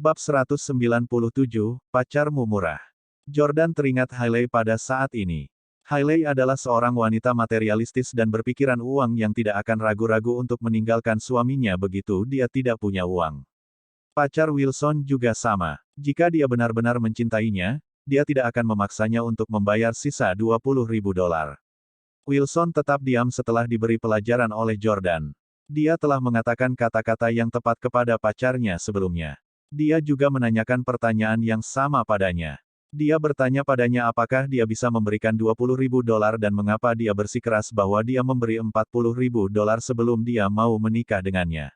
Bab 197, Pacarmu Murah. Jordan teringat Hailey pada saat ini. Hailey adalah seorang wanita materialistis dan berpikiran uang yang tidak akan ragu-ragu untuk meninggalkan suaminya begitu dia tidak punya uang. Pacar Wilson juga sama. Jika dia benar-benar mencintainya, dia tidak akan memaksanya untuk membayar sisa $20.000. Wilson tetap diam setelah diberi pelajaran oleh Jordan. Dia telah mengatakan kata-kata yang tepat kepada pacarnya sebelumnya. Dia juga menanyakan pertanyaan yang sama padanya. Dia bertanya padanya apakah dia bisa memberikan $20.000 dan mengapa dia bersikeras bahwa dia memberi $40.000 sebelum dia mau menikah dengannya.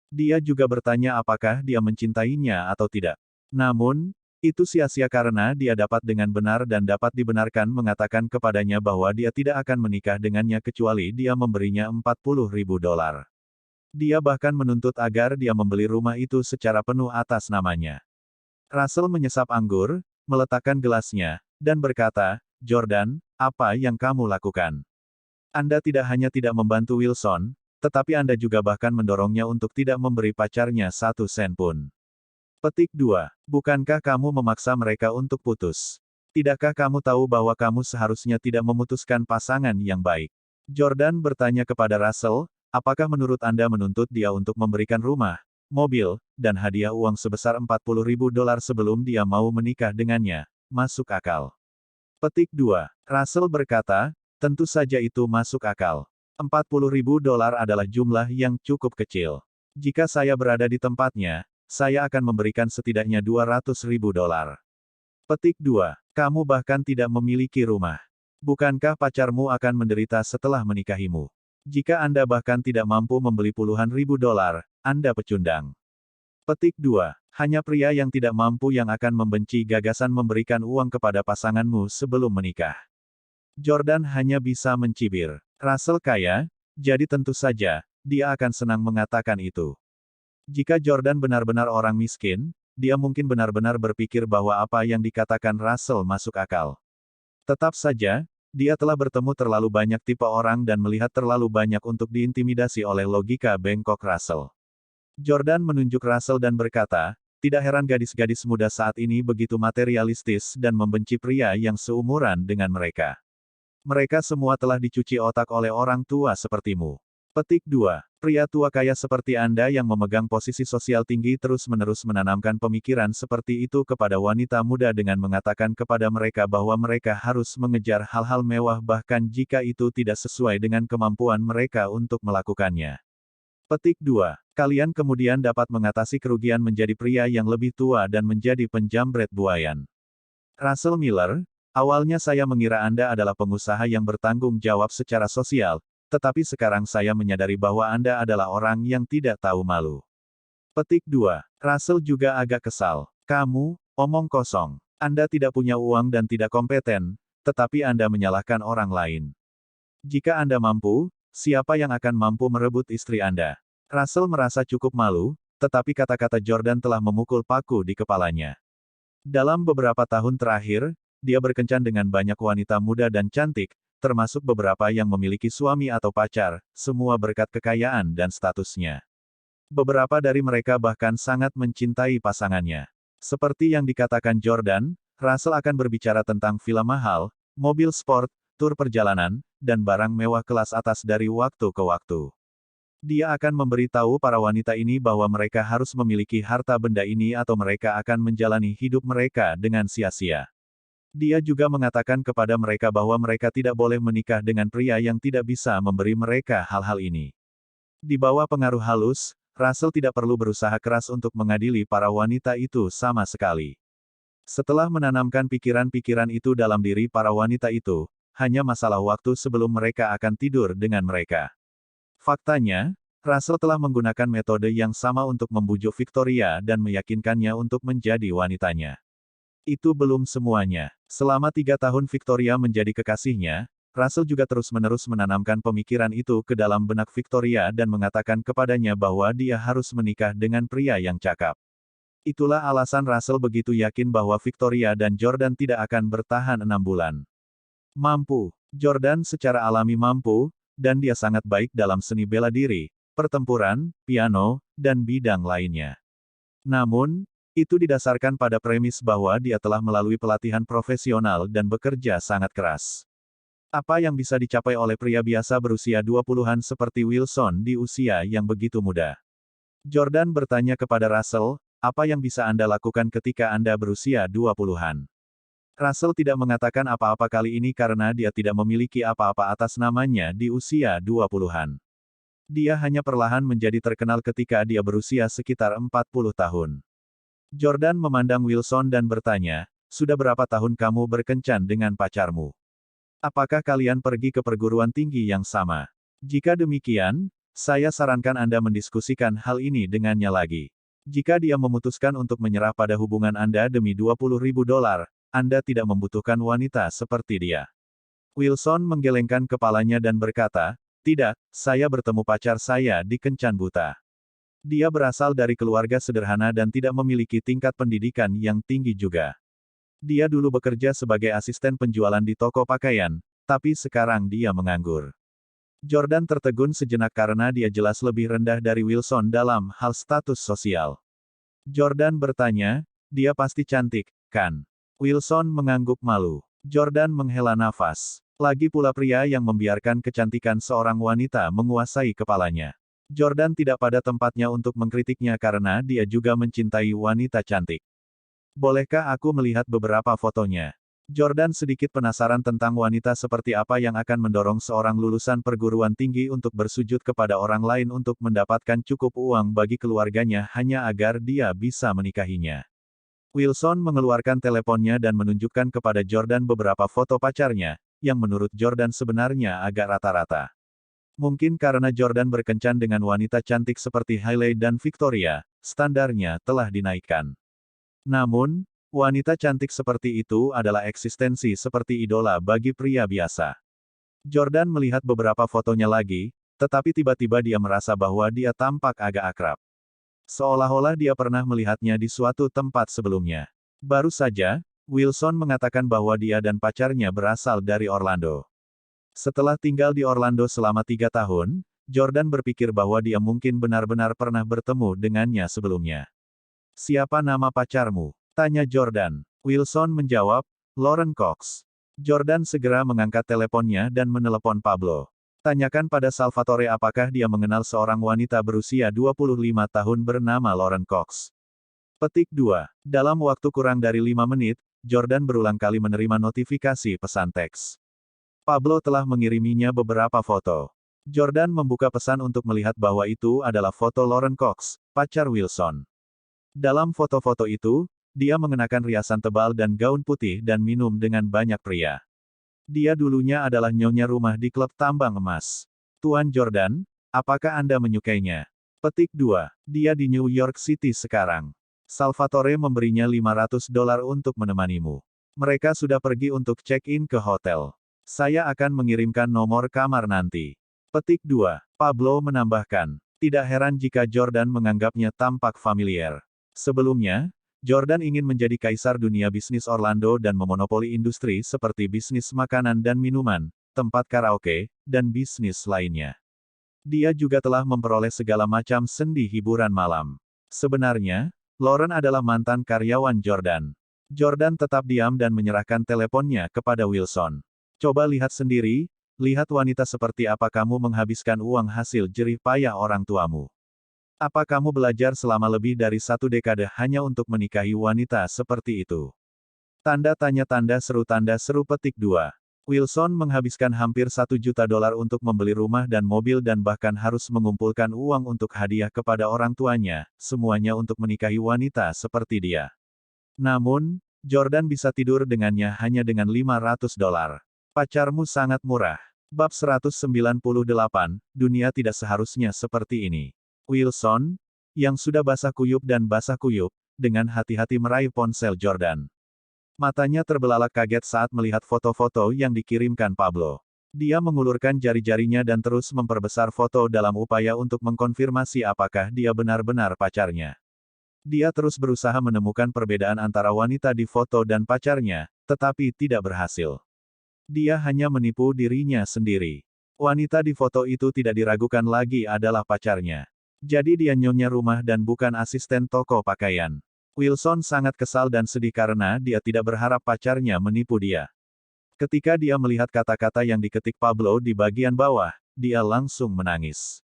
Dia juga bertanya apakah dia mencintainya atau tidak. Namun, itu sia-sia karena dia dapat dengan benar dan dapat dibenarkan mengatakan kepadanya bahwa dia tidak akan menikah dengannya kecuali dia memberinya $40.000. Dia bahkan menuntut agar dia membeli rumah itu secara penuh atas namanya. Russell menyesap anggur, meletakkan gelasnya, dan berkata, "Jordan, apa yang kamu lakukan? Anda tidak hanya tidak membantu Wilson, tetapi Anda juga bahkan mendorongnya untuk tidak memberi pacarnya 1 sen pun." Petik 2. Bukankah kamu memaksa mereka untuk putus? Tidakkah kamu tahu bahwa kamu seharusnya tidak memutuskan pasangan yang baik? Jordan bertanya kepada Russell, apakah menurut Anda menuntut dia untuk memberikan rumah, mobil, dan hadiah uang sebesar $40.000 sebelum dia mau menikah dengannya, masuk akal? Petik 2. Russell berkata, tentu saja itu masuk akal. $40.000 adalah jumlah yang cukup kecil. Jika saya berada di tempatnya, saya akan memberikan setidaknya $200.000. Petik 2. Kamu bahkan tidak memiliki rumah. Bukankah pacarmu akan menderita setelah menikahimu? Jika Anda bahkan tidak mampu membeli puluhan ribu dolar, Anda pecundang. Petik 2. Hanya pria yang tidak mampu yang akan membenci gagasan memberikan uang kepada pasanganmu sebelum menikah. Jordan hanya bisa mencibir. Russell kaya, jadi tentu saja, dia akan senang mengatakan itu. Jika Jordan benar-benar orang miskin, dia mungkin benar-benar berpikir bahwa apa yang dikatakan Russell masuk akal. Tetap saja, dia telah bertemu terlalu banyak tipe orang dan melihat terlalu banyak untuk diintimidasi oleh logika bengkok Russell. Jordan menunjuk Russell dan berkata, tidak heran gadis-gadis muda saat ini begitu materialistis dan membenci pria yang seumuran dengan mereka. Mereka semua telah dicuci otak oleh orang tua sepertimu. Petik 2. Pria tua kaya seperti Anda yang memegang posisi sosial tinggi terus-menerus menanamkan pemikiran seperti itu kepada wanita muda dengan mengatakan kepada mereka bahwa mereka harus mengejar hal-hal mewah bahkan jika itu tidak sesuai dengan kemampuan mereka untuk melakukannya. Petik 2. Kalian kemudian dapat mengatasi kerugian menjadi pria yang lebih tua dan menjadi penjambret buayan. Russell Miller, awalnya saya mengira Anda adalah pengusaha yang bertanggung jawab secara sosial, tetapi sekarang saya menyadari bahwa Anda adalah orang yang tidak tahu malu. Petik 2. Russell juga agak kesal. Kamu, omong kosong. Anda tidak punya uang dan tidak kompeten, tetapi Anda menyalahkan orang lain. Jika Anda mampu, siapa yang akan mampu merebut istri Anda? Russell merasa cukup malu, tetapi kata-kata Jordan telah memukul paku di kepalanya. Dalam beberapa tahun terakhir, dia berkencan dengan banyak wanita muda dan cantik, termasuk beberapa yang memiliki suami atau pacar, semua berkat kekayaan dan statusnya. Beberapa dari mereka bahkan sangat mencintai pasangannya. Seperti yang dikatakan Jordan, Russell akan berbicara tentang villa mahal, mobil sport, tur perjalanan, dan barang mewah kelas atas dari waktu ke waktu. Dia akan memberitahu para wanita ini bahwa mereka harus memiliki harta benda ini atau mereka akan menjalani hidup mereka dengan sia-sia. Dia juga mengatakan kepada mereka bahwa mereka tidak boleh menikah dengan pria yang tidak bisa memberi mereka hal-hal ini. Di bawah pengaruh halus, Russell tidak perlu berusaha keras untuk mengadili para wanita itu sama sekali. Setelah menanamkan pikiran-pikiran itu dalam diri para wanita itu, hanya masalah waktu sebelum mereka akan tidur dengan mereka. Faktanya, Russell telah menggunakan metode yang sama untuk membujuk Victoria dan meyakinkannya untuk menjadi wanitanya. Itu belum semuanya. Selama 3 tahun Victoria menjadi kekasihnya, Russell juga terus-menerus menanamkan pemikiran itu ke dalam benak Victoria dan mengatakan kepadanya bahwa dia harus menikah dengan pria yang cakap. Itulah alasan Russell begitu yakin bahwa Victoria dan Jordan tidak akan bertahan 6 bulan. Mampu. Jordan secara alami mampu, dan dia sangat baik dalam seni bela diri, pertempuran, piano, dan bidang lainnya. Namun, Itu didasarkan pada premis bahwa dia telah melalui pelatihan profesional dan bekerja sangat keras. Apa yang bisa dicapai oleh pria biasa berusia 20-an seperti Wilson di usia yang begitu muda? Jordan bertanya kepada Russell, apa yang bisa Anda lakukan ketika Anda berusia 20-an? Russell tidak mengatakan apa-apa kali ini karena dia tidak memiliki apa-apa atas namanya di usia 20-an. Dia hanya perlahan menjadi terkenal ketika dia berusia sekitar 40 tahun. Jordan memandang Wilson dan bertanya, sudah berapa tahun kamu berkencan dengan pacarmu? Apakah kalian pergi ke perguruan tinggi yang sama? Jika demikian, saya sarankan Anda mendiskusikan hal ini dengannya lagi. Jika dia memutuskan untuk menyerah pada hubungan Anda demi $20.000, Anda tidak membutuhkan wanita seperti dia. Wilson menggelengkan kepalanya dan berkata, tidak, saya bertemu pacar saya di Kencan Buta. Dia berasal dari keluarga sederhana dan tidak memiliki tingkat pendidikan yang tinggi juga. Dia dulu bekerja sebagai asisten penjualan di toko pakaian, tapi sekarang dia menganggur. Jordan tertegun sejenak karena dia jelas lebih rendah dari Wilson dalam hal status sosial. Jordan bertanya, dia pasti cantik, kan? Wilson mengangguk malu. Jordan menghela nafas. Lagi pula pria yang membiarkan kecantikan seorang wanita menguasai kepalanya. Jordan tidak pada tempatnya untuk mengkritiknya karena dia juga mencintai wanita cantik. Bolehkah aku melihat beberapa fotonya? Jordan sedikit penasaran tentang wanita seperti apa yang akan mendorong seorang lulusan perguruan tinggi untuk bersujud kepada orang lain untuk mendapatkan cukup uang bagi keluarganya hanya agar dia bisa menikahinya. Wilson mengeluarkan teleponnya dan menunjukkan kepada Jordan beberapa foto pacarnya, yang menurut Jordan sebenarnya agak rata-rata. Mungkin karena Jordan berkencan dengan wanita cantik seperti Hailey dan Victoria, standarnya telah dinaikkan. Namun, wanita cantik seperti itu adalah eksistensi seperti idola bagi pria biasa. Jordan melihat beberapa fotonya lagi, tetapi tiba-tiba dia merasa bahwa dia tampak agak akrab. Seolah-olah dia pernah melihatnya di suatu tempat sebelumnya. Baru saja, Wilson mengatakan bahwa dia dan pacarnya berasal dari Orlando. Setelah tinggal di Orlando selama 3 tahun, Jordan berpikir bahwa dia mungkin benar-benar pernah bertemu dengannya sebelumnya. Siapa nama pacarmu? Tanya Jordan. Wilson menjawab, Lauren Cox. Jordan segera mengangkat teleponnya dan menelepon Pablo. Tanyakan pada Salvatore apakah dia mengenal seorang wanita berusia 25 tahun bernama Lauren Cox. Petik 2. Dalam waktu kurang dari 5 menit, Jordan berulang kali menerima notifikasi pesan teks. Pablo telah mengiriminya beberapa foto. Jordan membuka pesan untuk melihat bahwa itu adalah foto Lauren Cox, pacar Wilson. Dalam foto-foto itu, dia mengenakan riasan tebal dan gaun putih dan minum dengan banyak pria. Dia dulunya adalah nyonya rumah di klub tambang emas. Tuan Jordan, apakah Anda menyukainya? Petik 2. Dia di New York City sekarang. Salvatore memberinya $500 untuk menemanimu. Mereka sudah pergi untuk check-in ke hotel. Saya akan mengirimkan nomor kamar nanti. Petik 2. Pablo menambahkan, tidak heran jika Jordan menganggapnya tampak familiar. Sebelumnya, Jordan ingin menjadi kaisar dunia bisnis Orlando dan memonopoli industri seperti bisnis makanan dan minuman, tempat karaoke, dan bisnis lainnya. Dia juga telah memperoleh segala macam sendi hiburan malam. Sebenarnya, Lauren adalah mantan karyawan Jordan. Jordan tetap diam dan menyerahkan teleponnya kepada Wilson. Coba lihat sendiri, lihat wanita seperti apa kamu menghabiskan uang hasil jerih payah orang tuamu. Apa kamu belajar selama lebih dari 1 dekade hanya untuk menikahi wanita seperti itu? Tanda tanya tanda seru petik 2. Wilson menghabiskan hampir $1 juta untuk membeli rumah dan mobil dan bahkan harus mengumpulkan uang untuk hadiah kepada orang tuanya, semuanya untuk menikahi wanita seperti dia. Namun, Jordan bisa tidur dengannya hanya dengan $500. Pacarmu sangat murah. Bab 198, dunia tidak seharusnya seperti ini. Wilson, yang sudah basah kuyup dan basah kuyup, dengan hati-hati meraih ponsel Jordan. Matanya terbelalak kaget saat melihat foto-foto yang dikirimkan Pablo. Dia mengulurkan jari-jarinya dan terus memperbesar foto dalam upaya untuk mengkonfirmasi apakah dia benar-benar pacarnya. Dia terus berusaha menemukan perbedaan antara wanita di foto dan pacarnya, tetapi tidak berhasil. Dia hanya menipu dirinya sendiri. Wanita di foto itu tidak diragukan lagi adalah pacarnya. Jadi dia nyonya rumah dan bukan asisten toko pakaian. Wilson sangat kesal dan sedih karena dia tidak berharap pacarnya menipu dia. Ketika dia melihat kata-kata yang diketik Pablo di bagian bawah, dia langsung menangis.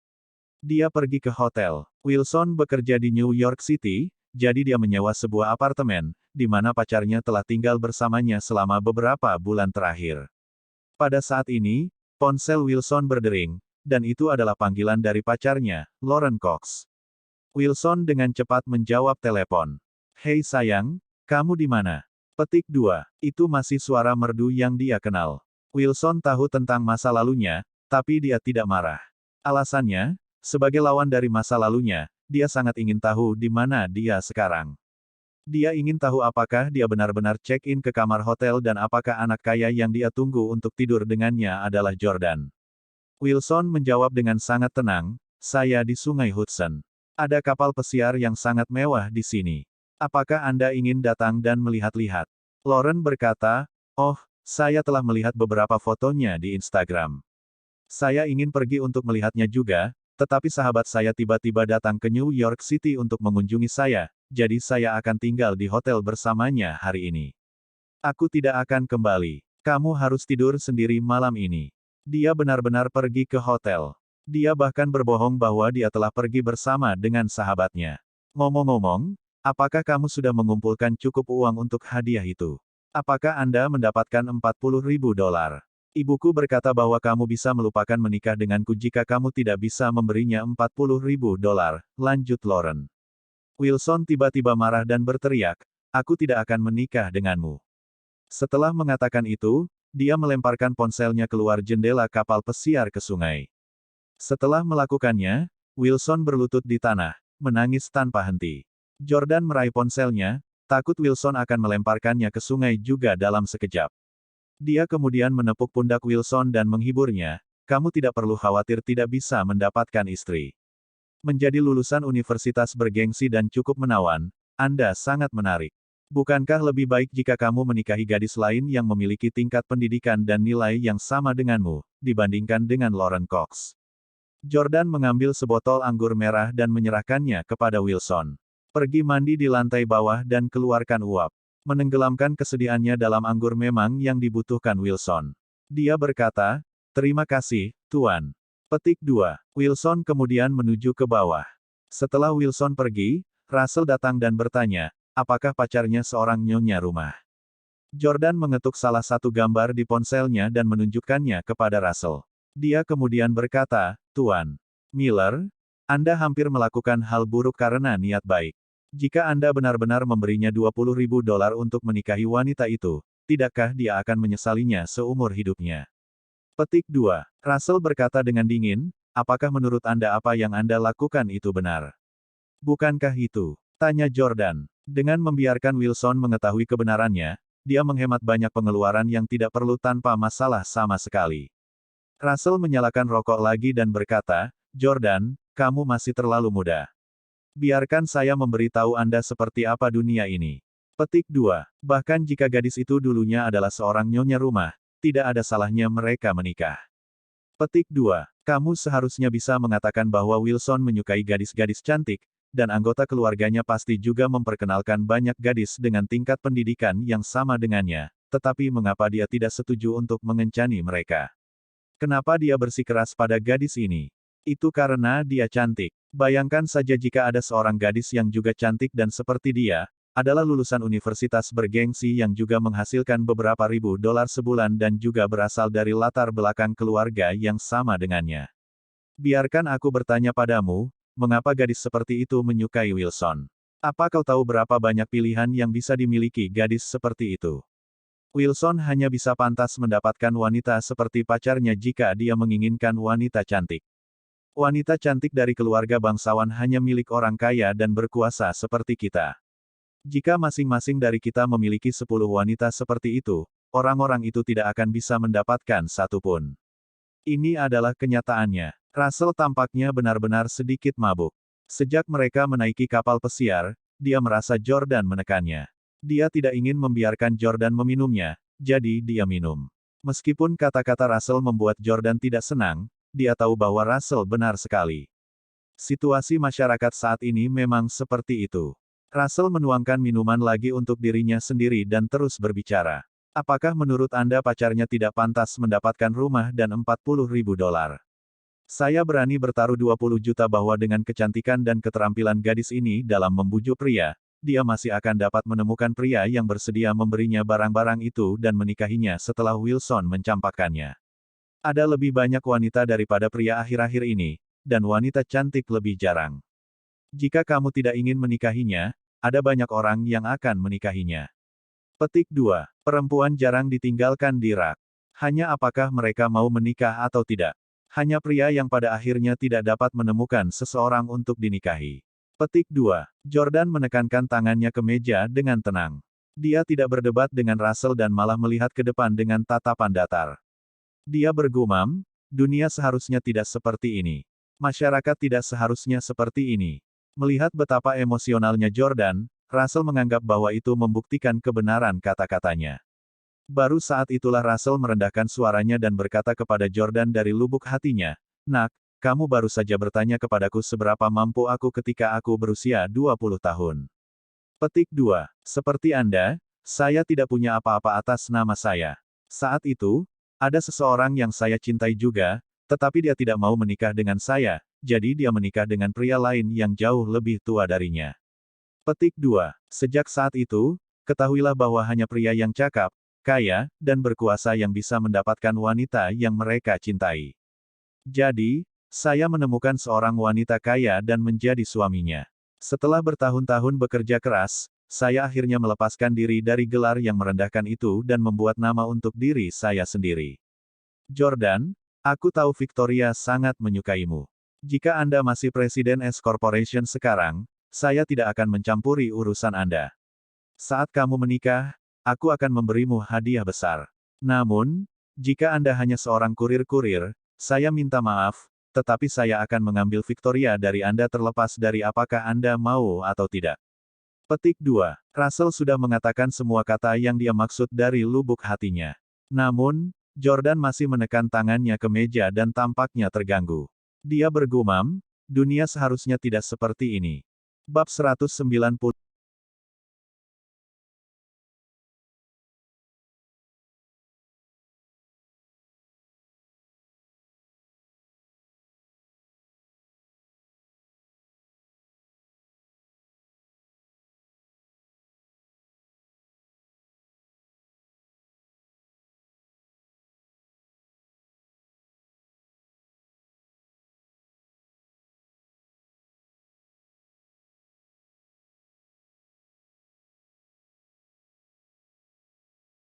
Dia pergi ke hotel. Wilson bekerja di New York City, jadi dia menyewa sebuah apartemen, di mana pacarnya telah tinggal bersamanya selama beberapa bulan terakhir. Pada saat ini, ponsel Wilson berdering, dan itu adalah panggilan dari pacarnya, Lauren Cox. Wilson dengan cepat menjawab telepon. "Hei sayang, kamu di mana?" Petik 2. Itu masih suara merdu yang dia kenal. Wilson tahu tentang masa lalunya, tapi dia tidak marah. Alasannya, sebagai lawan dari masa lalunya, dia sangat ingin tahu di mana dia sekarang. Dia ingin tahu apakah dia benar-benar check-in ke kamar hotel dan apakah anak kaya yang dia tunggu untuk tidur dengannya adalah Jordan. Wilson menjawab dengan sangat tenang, "Saya di Sungai Hudson. Ada kapal pesiar yang sangat mewah di sini. Apakah Anda ingin datang dan melihat-lihat?" Lauren berkata, "Oh, saya telah melihat beberapa fotonya di Instagram. Saya ingin pergi untuk melihatnya juga, tetapi sahabat saya tiba-tiba datang ke New York City untuk mengunjungi saya, jadi saya akan tinggal di hotel bersamanya hari ini. Aku tidak akan kembali. Kamu harus tidur sendiri malam ini." Dia benar-benar pergi ke hotel. Dia bahkan berbohong bahwa dia telah pergi bersama dengan sahabatnya. "Ngomong-ngomong, apakah kamu sudah mengumpulkan cukup uang untuk hadiah itu? Apakah Anda mendapatkan $40.000? Ibuku berkata bahwa kamu bisa melupakan menikah denganku jika kamu tidak bisa memberinya $40.000, lanjut Lauren. Wilson tiba-tiba marah dan berteriak, "Aku tidak akan menikah denganmu." Setelah mengatakan itu, dia melemparkan ponselnya keluar jendela kapal pesiar ke sungai. Setelah melakukannya, Wilson berlutut di tanah, menangis tanpa henti. Jordan meraih ponselnya, takut Wilson akan melemparkannya ke sungai juga dalam sekejap. Dia kemudian menepuk pundak Wilson dan menghiburnya, "Kamu tidak perlu khawatir tidak bisa mendapatkan istri. Menjadi lulusan universitas bergengsi dan cukup menawan, Anda sangat menarik. Bukankah lebih baik jika kamu menikahi gadis lain yang memiliki tingkat pendidikan dan nilai yang sama denganmu, dibandingkan dengan Lauren Cox?" Jordan mengambil sebotol anggur merah dan menyerahkannya kepada Wilson. "Pergi mandi di lantai bawah dan keluarkan uap." Menenggelamkan kesedihannya dalam anggur memang yang dibutuhkan Wilson. Dia berkata, "Terima kasih, Tuan." Petik 2. Wilson kemudian menuju ke bawah. Setelah Wilson pergi, Russell datang dan bertanya, apakah pacarnya seorang nyonya rumah. Jordan mengetuk salah satu gambar di ponselnya dan menunjukkannya kepada Russell. Dia kemudian berkata, "Tuan Miller, Anda hampir melakukan hal buruk karena niat baik. Jika Anda benar-benar memberinya $20.000 untuk menikahi wanita itu, tidakkah dia akan menyesalinya seumur hidupnya?" Petik 2. Russell berkata dengan dingin, "Apakah menurut Anda apa yang Anda lakukan itu benar? Bukankah itu?" tanya Jordan. Dengan membiarkan Wilson mengetahui kebenarannya, dia menghemat banyak pengeluaran yang tidak perlu tanpa masalah sama sekali. Russell menyalakan rokok lagi dan berkata, "Jordan, kamu masih terlalu muda. Biarkan saya memberitahu Anda seperti apa dunia ini." Petik 2. Bahkan jika gadis itu dulunya adalah seorang nyonya rumah, tidak ada salahnya mereka menikah. Petik 2. Kamu seharusnya bisa mengatakan bahwa Wilson menyukai gadis-gadis cantik, dan anggota keluarganya pasti juga memperkenalkan banyak gadis dengan tingkat pendidikan yang sama dengannya, tetapi mengapa dia tidak setuju untuk mengencani mereka? Kenapa dia bersikeras pada gadis ini? Itu karena dia cantik. Bayangkan saja jika ada seorang gadis yang juga cantik dan seperti dia, adalah lulusan universitas bergengsi yang juga menghasilkan beberapa ribu dolar sebulan dan juga berasal dari latar belakang keluarga yang sama dengannya. Biarkan aku bertanya padamu, mengapa gadis seperti itu menyukai Wilson? Apa kau tahu berapa banyak pilihan yang bisa dimiliki gadis seperti itu? Wilson hanya bisa pantas mendapatkan wanita seperti pacarnya jika dia menginginkan wanita cantik. Wanita cantik dari keluarga bangsawan hanya milik orang kaya dan berkuasa seperti kita. Jika masing-masing dari kita memiliki 10 wanita seperti itu, orang-orang itu tidak akan bisa mendapatkan satu pun. Ini adalah kenyataannya. Russell tampaknya benar-benar sedikit mabuk. Sejak mereka menaiki kapal pesiar, dia merasa Jordan menekannya. Dia tidak ingin membiarkan Jordan meminumnya, jadi dia minum. Meskipun kata-kata Russell membuat Jordan tidak senang, dia tahu bahwa Russell benar sekali. Situasi masyarakat saat ini memang seperti itu. Russell menuangkan minuman lagi untuk dirinya sendiri dan terus berbicara. Apakah menurut Anda pacarnya tidak pantas mendapatkan rumah dan $40.000? Saya berani bertaruh 20 juta bahwa dengan kecantikan dan keterampilan gadis ini dalam membujuk pria, dia masih akan dapat menemukan pria yang bersedia memberinya barang-barang itu dan menikahinya setelah Wilson mencampakkannya. Ada lebih banyak wanita daripada pria akhir-akhir ini, dan wanita cantik lebih jarang. Jika kamu tidak ingin menikahinya, ada banyak orang yang akan menikahinya. Petik 2. Perempuan jarang ditinggalkan di rak. Hanya apakah mereka mau menikah atau tidak. Hanya pria yang pada akhirnya tidak dapat menemukan seseorang untuk dinikahi. Petik 2. Jordan menekankan tangannya ke meja dengan tenang. Dia tidak berdebat dengan Russell dan malah melihat ke depan dengan tatapan datar. Dia bergumam, dunia seharusnya tidak seperti ini. Masyarakat tidak seharusnya seperti ini. Melihat betapa emosionalnya Jordan, Russell menganggap bahwa itu membuktikan kebenaran kata-katanya. Baru saat itulah Russell merendahkan suaranya dan berkata kepada Jordan dari lubuk hatinya, "Nak, kamu baru saja bertanya kepadaku seberapa mampu aku ketika aku berusia 20 tahun. Petik 2. Seperti Anda, saya tidak punya apa-apa atas nama saya. Saat itu, ada seseorang yang saya cintai juga, tetapi dia tidak mau menikah dengan saya, jadi dia menikah dengan pria lain yang jauh lebih tua darinya." Petik 2. Sejak saat itu, ketahuilah bahwa hanya pria yang cakap, kaya, dan berkuasa yang bisa mendapatkan wanita yang mereka cintai. Jadi, saya menemukan seorang wanita kaya dan menjadi suaminya. Setelah bertahun-tahun bekerja keras, saya akhirnya melepaskan diri dari gelar yang merendahkan itu dan membuat nama untuk diri saya sendiri. Jordan, aku tahu Victoria sangat menyukaimu. Jika Anda masih Presiden S Corporation sekarang, saya tidak akan mencampuri urusan Anda. Saat kamu menikah, aku akan memberimu hadiah besar. Namun, jika Anda hanya seorang kurir-kurir, saya minta maaf, tetapi saya akan mengambil Victoria dari Anda terlepas dari apakah Anda mau atau tidak. Petik 2. Russell sudah mengatakan semua kata yang dia maksud dari lubuk hatinya. Namun, Jordan masih menekan tangannya ke meja dan tampaknya terganggu. Dia bergumam, dunia seharusnya tidak seperti ini. Bab 190